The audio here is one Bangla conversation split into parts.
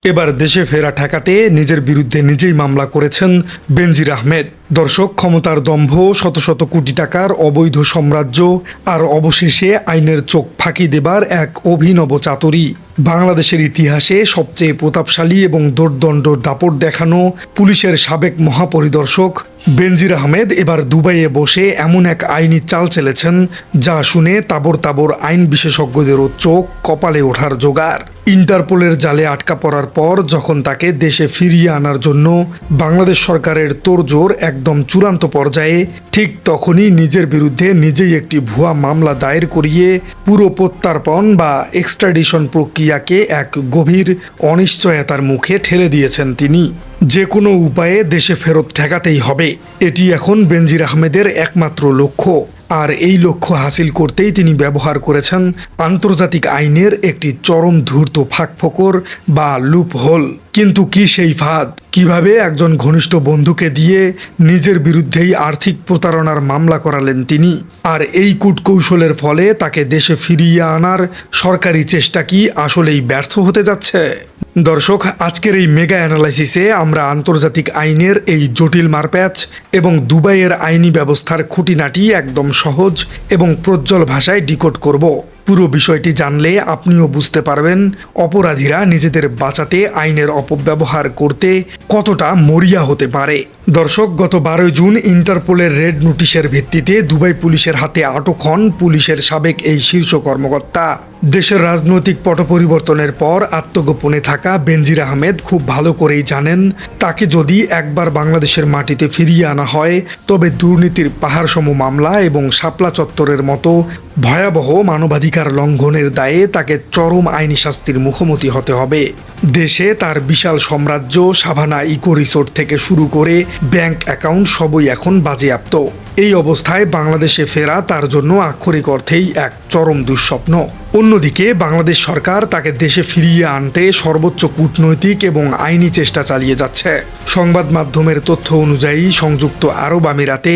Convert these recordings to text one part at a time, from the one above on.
এবার দেশে ফেরা ঠেকাতে নিজের বিরুদ্ধে নিজেই মামলা করেছেন বেনজির আহমেদ। দর্শক, ক্ষমতার দম্ভ, শত শত কোটি টাকার অবৈধ সাম্রাজ্য আর অবশেষে আইনের চোখ ফাঁকি দেবার এক অভিনব চাতুরী। বাংলাদেশের ইতিহাসে সবচেয়ে প্রতাপশালী এবং দোর্দণ্ড দাপট দেখানো পুলিশের সাবেক মহাপরিদর্শক বেনজির আহমেদ এবার দুবাইয়ে বসে এমন এক আইনি চাল চেলেছেন যা শুনে তাবর তাবর আইন বিশেষজ্ঞদেরও চোখ কপালে ওঠার জোগাড়। ইন্টারপোলের জালে আটকা পড়ার পর যখন তাকে দেশে ফিরিয়ে আনার জন্য বাংলাদেশ সরকারের তোড়জোড় একদম চূড়ান্ত পর্যায়ে, ঠিক তখনই নিজের বিরুদ্ধে নিজেই একটি ভুয়া মামলা দায়ের করিয়ে পুরো প্রত্যর্পণ বা এক্সট্রাডিশন প্রক্রিয়াকে এক গভীর অনিশ্চয়তার মুখে ঠেলে দিয়েছেন তিনি। যে কোনো উপায়ে দেশে ফেরত ঠেকাতেই হবে, এটি এখন বেনজির আহমেদের একমাত্র লক্ষ্য। আর এই লক্ষ্য হাসিল করতেই তিনি ব্যবহার করেছেন আন্তর্জাতিক আইনের একটি চরম ধূর্ত ফাঁকফোকর বা লুপহোল। কিন্তু কি সেই ফাঁদ? কিভাবে একজন ঘনিষ্ঠ বন্ধুকে দিয়ে নিজের বিরুদ্ধেই আর্থিক প্রতারণার মামলা করালেন তিনি? আর এই কূটকৌশলের ফলে তাকে দেশে ফিরিয়ে আনার সরকারি চেষ্টা কি আসলেই ব্যর্থ হতে যাচ্ছে? দর্শক, আজকের এই মেগা অ্যানালাইসিসে আমরা আন্তর্জাতিক আইনের এই জটিল মারপ্যাচ এবং দুবাইয়ের আইনি ব্যবস্থার খুঁটিনাটি একদম সহজ এবং প্রজ্জ্বল ভাষায় ডিকোড করব। পুরো বিষয়টি জানলে আপনিও বুঝতে পারবেন অপরাধীরা নিজেদের বাঁচাতে আইনের অপব্যবহার করতে কতটা মরিয়া হতে পারে। দর্শক, গত 12 জুন ইন্টারপোলের রেড নোটিশের ভিত্তিতে দুবাই পুলিশের হাতে আটক হন পুলিশের সাবেক এই শীর্ষ কর্মকর্তা। দেশের রাজনৈতিক পট পরিবর্তনের পর আত্মগোপনে থাকা বেনজির আহমেদ খুব ভালো করেই জানেন, তাকে যদি একবার বাংলাদেশের মাটিতে ফিরিয়ে আনা হয় তবে দুর্নীতির পাহাড়সম মামলা এবং শাপলা চত্বরের মতো ভয়াবহ মানবাধিকার লঙ্ঘনের দায়ে তাকে চরম আইনি শাস্তির মুখোমুখি হতে হবে। দেশে তার বিশাল সাম্রাজ্য, সাভানা ইকো রিসোর্ট থেকে শুরু করে ব্যাংক অ্যাকাউন্ট সবই এখন বাজেয়াপ্ত। এই অবস্থায় বাংলাদেশে ফেরা তার জন্য আক্ষরিক অর্থেই এক চরম দুঃস্বপ্ন। অন্যদিকে বাংলাদেশ সরকার তাকে দেশে ফিরিয়ে আনতে সর্বোচ্চ কূটনৈতিক এবং আইনি চেষ্টা চালিয়ে যাচ্ছে। সংবাদ মাধ্যমের তথ্য অনুযায়ী সংযুক্ত আরব আমিরাতে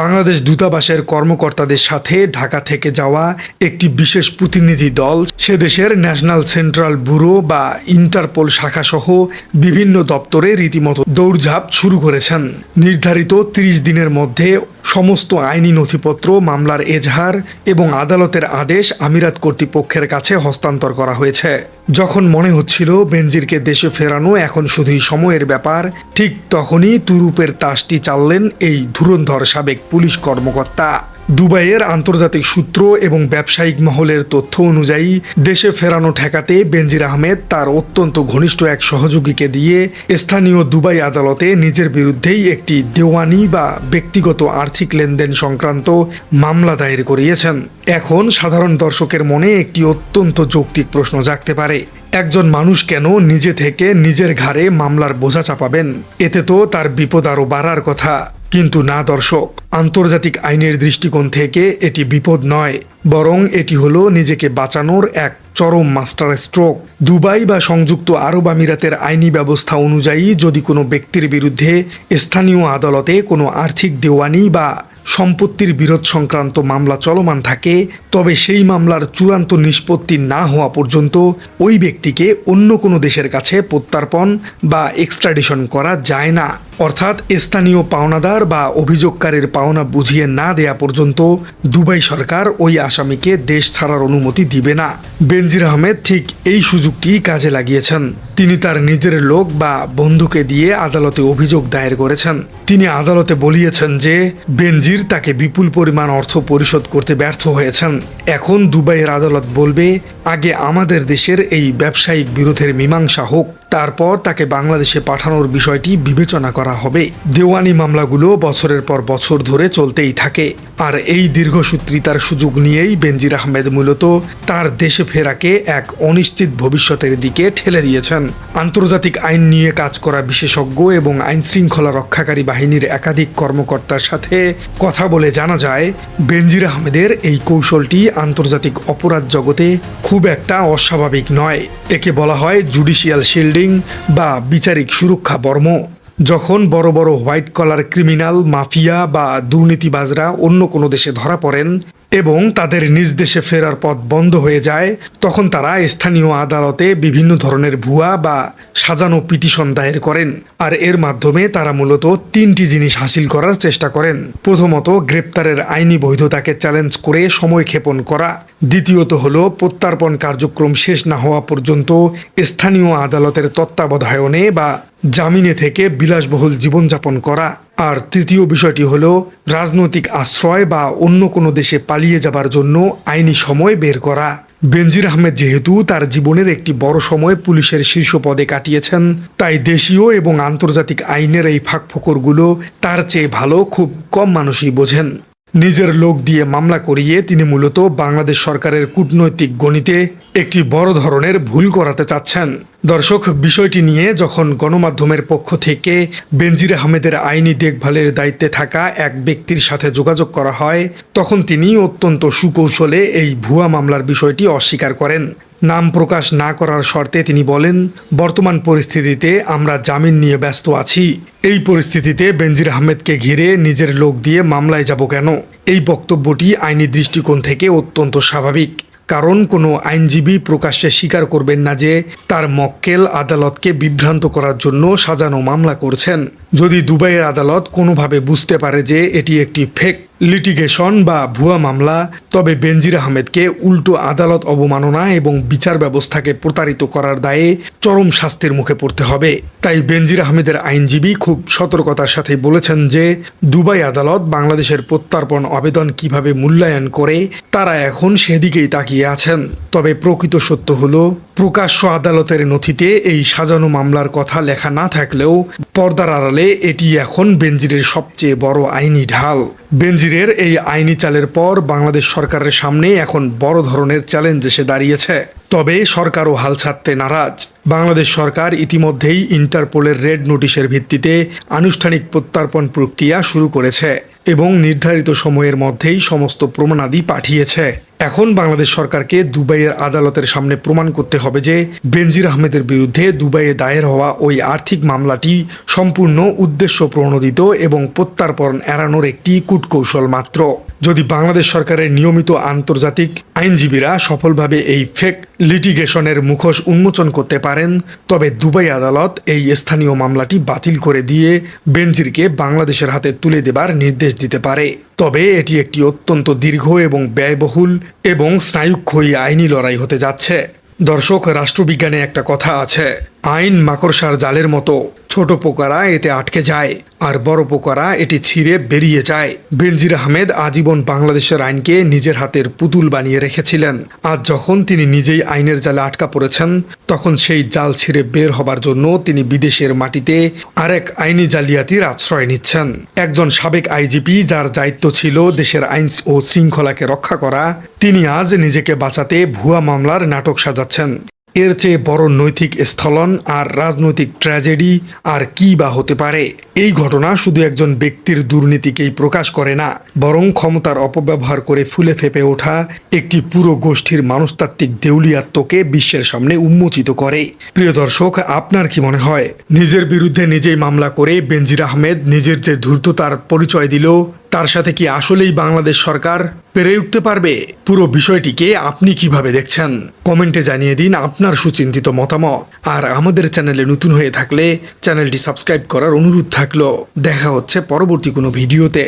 বাংলাদেশ দূতাবাসের কর্মকর্তাদের সাথে ঢাকা থেকে যাওয়া একটি বিশেষ প্রতিনিধি দল সে দেশের ন্যাশনাল সেন্ট্রাল ব্যুরো বা ইন্টারপোল শাখাসহ বিভিন্ন দপ্তরে রীতিমতো দৌড়ঝাঁপ শুরু করেছেন। নির্ধারিত 30 দিনের মধ্যে সমস্ত আইনি নথিপত্র, মামলার এজাহার এবং আদালতের আদেশ আমিরাত কর্তৃপক্ষের কাছে হস্তান্তর করা হয়েছে। যখন মনে হচ্ছিল বেনজিরকে দেশে ফেরানো এখন শুধুই সময়ের ব্যাপার, ঠিক তখনই তুরুপের তাসটি চাললেন এই ধুরন্ধর সাবেক পুলিশ কর্মকর্তা। দুবাইয়ের আন্তর্জাতিক সূত্র এবং ব্যবসায়িক মহলের তথ্য অনুযায়ী দেশে ফেরানো ঠেকাতে বেনজির আহমেদ তার অত্যন্ত ঘনিষ্ঠ এক সহযোগীকে দিয়ে স্থানীয় দুবাই আদালতে নিজের বিরুদ্ধেই একটি দেওয়ানি বা ব্যক্তিগত আর্থিক লেনদেন সংক্রান্ত মামলা দায়ের করিয়েছেন। এখন সাধারণ দর্শকের মনে একটি অত্যন্ত যৌক্তিক প্রশ্ন জাগতে পারে, একজন মানুষ কেন নিজে থেকে নিজের ঘাড়ে মামলার বোঝা চাপাবেন? এতে তো তার বিপদ আরও বাড়ার কথা। কিন্তু না দর্শক, আন্তর্জাতিক আইনের দৃষ্টিকোণ থেকে এটি বিপদ নয়, বরং এটি হলো নিজেকে বাঁচানোর এক চরম মাস্টার স্ট্রোক। দুবাই বা সংযুক্ত আরব আমিরাতের আইনি ব্যবস্থা অনুযায়ী যদি কোনো ব্যক্তির বিরুদ্ধে স্থানীয় আদালতে কোনো আর্থিক দেওয়ানি বা সম্পত্তির বিরোধ সংক্রান্ত মামলা চলমান থাকে, তবে সেই মামলার চূড়ান্ত নিষ্পত্তি না হওয়া পর্যন্ত ওই ব্যক্তিকে অন্য কোনো দেশের কাছে প্রত্যর্পণ বা এক্সট্রাডিশন করা যায় না। অর্থাৎ স্থানীয় পাওনাদার বা অভিযোগকারীর পাওনা বুঝিয়ে না দেয়া পর্যন্ত দুবাই সরকার ওই আসামিকে দেশ ছাড়ার অনুমতি দিবে না। বেনজির আহমেদ ঠিক এই সুযোগটি কাজে লাগিয়েছেন। তিনি তার নিজের লোক বা বন্ধুকে দিয়ে আদালতে অভিযোগ দায়ের করেছেন। তিনি আদালতে বলিয়েছেন যে বেনজির তাকে বিপুল পরিমাণ অর্থ পরিশোধ করতে ব্যর্থ হয়েছেন। এখন দুবাইয়ের আদালত বলবে, আগে আমাদের দেশের এই ব্যবসায়িক বিরোধের মীমাংসা হোক, তারপর তাকে বাংলাদেশে পাঠানোর বিষয়টি বিবেচনা করা হবে। দেওয়ানি মামলাগুলো বছরের পর বছর ধরে চলতেই থাকে। আর এই দীর্ঘসূত্রিতার সুযোগ নিয়েই বেনজির আহমেদ মূলত তার দেশে ফেরাকে এক অনিশ্চিত ভবিষ্যতের দিকে ঠেলে দিয়েছেন। আন্তর্জাতিক আইন নিয়ে কাজ করা বিশেষজ্ঞ এবং আইন শৃঙ্খলা রক্ষাকারী বাহিনীর একাধিক কর্মকর্তার সাথে কথা বলে জানা যায়, বেনজির আহমেদের এই কৌশলটি আন্তর্জাতিক অপরাধ জগতে খুব একটা অস্বাভাবিক নয়। একে বলা হয় জুডিশিয়াল শিল্ডিং বা বিচারিক সুরক্ষা বর্ম। যখন বড় বড় হোয়াইট কলার ক্রিমিনাল, মাফিয়া বা দুর্নীতিবাজরা অন্য কোনো দেশে ধরা পড়েন, এবং তাদের নিজ দেশে ফেরার পথ বন্ধ হয়ে যায়, তখন তারা স্থানীয় আদালতে বিভিন্ন ধরনের ভুয়া বা সাজানো পিটিশন দায়ের করেন। আর এর মাধ্যমে তারা মূলত তিনটি জিনিস হাসিল করার চেষ্টা করেন। প্রথমত, গ্রেপ্তারের আইনি বৈধতাকে চ্যালেঞ্জ করে সময় ক্ষেপণ করা। দ্বিতীয়ত হলো প্রত্যর্পণ কার্যক্রম শেষ না হওয়া পর্যন্ত স্থানীয় আদালতের তত্ত্বাবধায়নে বা জামিনে থেকে বিলাসবহুল জীবনযাপন করা। আর তৃতীয় বিষয়টি হলো রাজনৈতিক আশ্রয় বা অন্য কোনো দেশে পালিয়ে যাবার জন্য আইনি সময় বের করা। বেনজির আহমেদ যেহেতু তার জীবনের একটি বড় সময় পুলিশের শীর্ষ পদে কাটিয়েছেন, তাই দেশীয় এবং আন্তর্জাতিক আইনের এই ফাঁকফোকরগুলো তার চেয়ে ভালো খুব কম মানুষই বোঝেন। নিজের লোক দিয়ে মামলা করিয়ে তিনি মূলত বাংলাদেশ সরকারের কূটনৈতিক গণিতে একটি বড় ধরনের ভুল করাতে চাচ্ছেন। দর্শক, বিষয়টি নিয়ে যখন গণমাধ্যমের পক্ষ থেকে বেনজির আহমেদের আইনি দেখভালের দায়িত্বে থাকা এক ব্যক্তির সাথে যোগাযোগ করা হয়, তখন তিনি অত্যন্ত সুকৌশলে এই ভুয়া মামলার বিষয়টি অস্বীকার করেন। নাম প্রকাশ না করার শর্তে তিনি বলেন, বর্তমান পরিস্থিতিতে আমরা জামিন নিয়ে ব্যস্ত আছি। এই পরিস্থিতিতে বেনজির আহমেদকে ঘিরে নিজের লোক দিয়ে মামলায় যাব কেন? এই বক্তব্যটি আইনি দৃষ্টিকোণ থেকে অত্যন্ত স্বাভাবিক, কারণ কোনো আইনজীবী প্রকাশ্যে স্বীকার করবেন না যে তার মক্কেল আদালতকে বিভ্রান্ত করার জন্য সাজানো মামলা করছেন। যদি দুবাইয়ের আদালত কোনোভাবে বুঝতে পারে যে এটি একটি ফেক লিটিগেশন বা ভুয়া মামলা, তবে বেনজির আহমেদকে উল্টো আদালত অবমাননা এবং বিচার ব্যবস্থাকে প্রতারিত করার দায়ে চরম শাস্তির মুখে পড়তে হবে। তাই বেনজির আহমেদের আইনজীবী খুব সতর্কতার সাথে বলেছেন যে দুবাই আদালত বাংলাদেশের প্রত্যর্পণ আবেদন কিভাবে মূল্যায়ন করে তারা এখন সেদিকেই তাকিয়ে আছেন। তবে প্রকৃত সত্য হলো, প্রকাশ্য আদালতের নথিতে এই সাজানো মামলার কথা লেখা না থাকলেও পর্দার আড়ালে এটি এখন বেনজিরের সবচেয়ে বড় আইনি ঢাল। বেনজিরের এই আইনি চালের পর বাংলাদেশ সরকারের সামনে এখন বড় ধরনের চ্যালেঞ্জ এসে দাঁড়িয়েছে। তবে সরকারও হাল ছাড়তে নারাজ। বাংলাদেশ সরকার ইতিমধ্যেই ইন্টারপোলের রেড নোটিশের ভিত্তিতে আনুষ্ঠানিক প্রত্যর্পণ প্রক্রিয়া শুরু করেছে এবং নির্ধারিত সময়ের মধ্যেই সমস্ত প্রমাণাদি পাঠিয়েছে। এখন বাংলাদেশ সরকারকে দুবাইয়ের আদালতের সামনে প্রমাণ করতে হবে যে বেনজির আহমেদের বিরুদ্ধে দুবাইয়ে দায়ের হওয়া ওই আর্থিক মামলাটি সম্পূর্ণ উদ্দেশ্য প্রণোদিত এবং প্রত্যর্পণ এড়ানোর একটি কূটকৌশল মাত্র। যদি বাংলাদেশ সরকারের নিয়মিত আন্তর্জাতিক আইনজীবীরা সফলভাবে এই ফেক লিটিগেশনের মুখোশ উন্মোচন করতে পারেন, তবে দুবাই আদালত এই স্থানীয় মামলাটি বাতিল করে দিয়ে বেনজিরকে বাংলাদেশের হাতে তুলে দেবার নির্দেশ দিতে পারে। তবে এটি একটি অত্যন্ত দীর্ঘ এবং ব্যয়বহুল এবং স্নায়ুক্ষয়ী আইনি লড়াই হতে যাচ্ছে। দর্শক, রাষ্ট্রবিজ্ঞানে একটা কথা আছে, আইন মাকড়সার জালের মতো, ছোট পোকারা এতে আটকে যায় আর বড় পোকারা এটি ছিঁড়ে বেরিয়ে যায়। বেনজির আহমেদ আজীবন বাংলাদেশের আইনকে নিজের হাতের পুতুল বানিয়ে রেখেছিলেন। আজ যখন তিনি নিজেই আইনের জালে আটকা পড়েছেন, তখন সেই জাল ছিঁড়ে বের হবার জন্য তিনি বিদেশের মাটিতে আরেক আইনি জালিয়াতির আশ্রয় নিচ্ছেন। একজন সাবেক আইজিপি, যার দায়িত্ব ছিল দেশের আইন ও শৃঙ্খলাকে রক্ষা করা, তিনি আজ নিজেকে বাঁচাতে ভুয়া মামলার নাটক সাজাচ্ছেন। এর চেয়ে বড় নৈতিক স্থলন আর রাজনৈতিক ট্র্যাজেডি আর কি বা হতে পারে? এই ঘটনা শুধু একজন ব্যক্তির দুর্নীতিকেই প্রকাশ করে না, বরং ক্ষমতার অপব্যবহার করে ফুলে ফেপে ওঠা একটি পুরো গোষ্ঠীর মনস্তাত্ত্বিক দেউলিয়াত্বকে বিশ্বের সামনে উন্মোচিত করে। প্রিয় দর্শক, আপনার কি মনে হয়, নিজের বিরুদ্ধে নিজেই মামলা করে বেনজির আহমেদ নিজের যে ধূর্ততার পরিচয় দিল, তার সাথে কি আসলেই বাংলাদেশ সরকার পেরে উঠতে পারবে? পুরো বিষয়টিকে আপনি কিভাবে দেখছেন? কমেন্টে জানিয়ে দিন আপনার সুচিন্তিত মতামত। আর আমাদের চ্যানেলে নতুন হয়ে থাকলে চ্যানেলটি সাবস্ক্রাইব করার অনুরোধ থাকলো। দেখা হচ্ছে পরবর্তী কোনো ভিডিওতে।